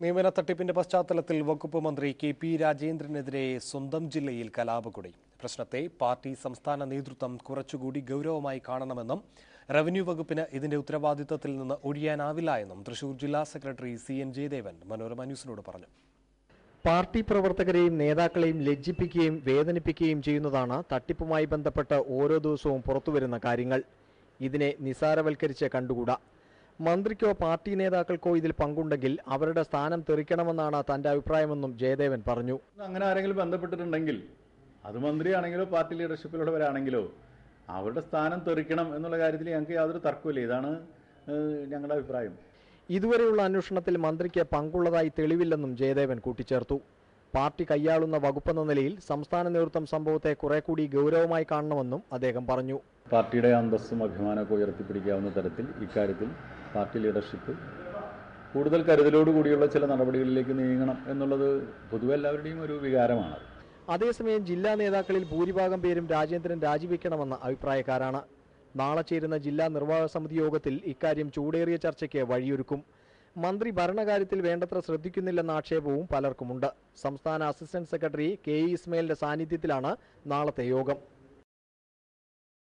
നിയമന തട്ടിപ്പിന്റെ പശ്ചാത്തലത്തിൽ വകുപ്പ് മന്ത്രി കെ.പി. രാജേന്ദ്രനെതിരെ സ്വന്തം ജില്ലയിൽ കലാപക്കൊടി. പ്രശ്നത്തെ പാർട്ടി സംസ്ഥാന നേതൃത്വം കുറച്ചുകൂടി ഗൗരവമായി കാണണമെന്നും റവന്യൂ വകുപ്പിന് ഇതിന്റെ ഉത്തരവാദിത്തത്തിൽ നിന്ന് ഒഴിയാനാവില്ല എന്നും തൃശൂർ ജില്ലാ സെക്രട്ടറി CN ജയദേവൻ മനോരമ ന്യൂസിനോട് പറഞ്ഞു. പാർട്ടി പ്രവർത്തകരെയും നേതാക്കളെയും ലജ്ജിപ്പിക്കുകയും വേദനിപ്പിക്കുകയും ചെയ്യുന്നതാണ് തട്ടിപ്പുമായി ബന്ധപ്പെട്ട് ഓരോ ദിവസവും പുറത്തുവരുന്ന കാര്യങ്ങൾ. ഇതിനെ നിസാരവൽക്കരിച്ച് കണ്ടുകൂടാ. മന്ത്രിക്കോ പാർട്ടി നേതാക്കൾക്കോ ഇതിൽ പങ്കുണ്ടെങ്കിൽ അവരുടെ സ്ഥാനം തെറിക്കണമെന്നാണ് തന്റെ അഭിപ്രായമെന്നും ജയദേവൻ പറഞ്ഞു. അങ്ങനെ ആരെങ്കിലും ബന്ധപ്പെട്ടിട്ടുണ്ടെങ്കിൽ അത് മന്ത്രിയാണെങ്കിലോ പാർട്ടി ലീഡർഷിപ്പിലുള്ളവരാണെങ്കിലോ അവരുടെ സ്ഥാനം തെറിക്കണം എന്നുള്ള കാര്യത്തിൽ ഞങ്ങൾക്ക് യാതൊരു തർക്കമില്ല. ഇതാണ് ഞങ്ങളുടെ അഭിപ്രായം. ഇതുവരെയുള്ള അന്വേഷണത്തിൽ മന്ത്രിക്ക് പങ്കുള്ളതായി തെളിവില്ലെന്നും ജയദേവൻ കൂട്ടിച്ചേർത്തു. പാർട്ടി കൈയാളുന്ന വകുപ്പെന്ന നിലയിൽ സംസ്ഥാന നേതൃത്വം സംഭവത്തെ കുറെ കൂടി ഗൗരവമായി കാണണമെന്നും അദ്ദേഹം പറഞ്ഞു. പാർട്ടിയുടെ അന്തസ്സും അഭിമാനമൊക്കെ ഉയർത്തിപ്പിടിക്കാവുന്ന തരത്തിൽ ഇക്കാര്യത്തിൽ പാർട്ടി ലീഡർഷിപ്പ് കൂടുതൽ കരുതലോടുകൂടിയുള്ള ചില നടപടികളിലേക്ക് നീങ്ങണം എന്നുള്ളത് പൊതുവെ എല്ലാവരുടെയും ഒരു വികാരമാണ്. അതേസമയം ജില്ലാ നേതാക്കളിൽ ഭൂരിഭാഗം പേരും രാജേന്ദ്രൻ രാജിവെക്കണമെന്ന അഭിപ്രായക്കാരാണ്. നാളെ ചേരുന്ന ജില്ലാ നിർവാഹക സമിതി യോഗത്തിൽ ഇക്കാര്യം ചൂടേറിയ ചർച്ചയ്ക്ക് വഴിയൊരുക്കും. മന്ത്രി ഭരണകാര്യത്തിൽ വേണ്ടത്ര ശ്രദ്ധിക്കുന്നില്ലെന്ന ആക്ഷേപവും പലർക്കുമുണ്ട്. സംസ്ഥാന അസിസ്റ്റന്റ് സെക്രട്ടറി KE ഇസ്മയിലിന്റെ സാന്നിധ്യത്തിലാണ് നാളത്തെ യോഗം.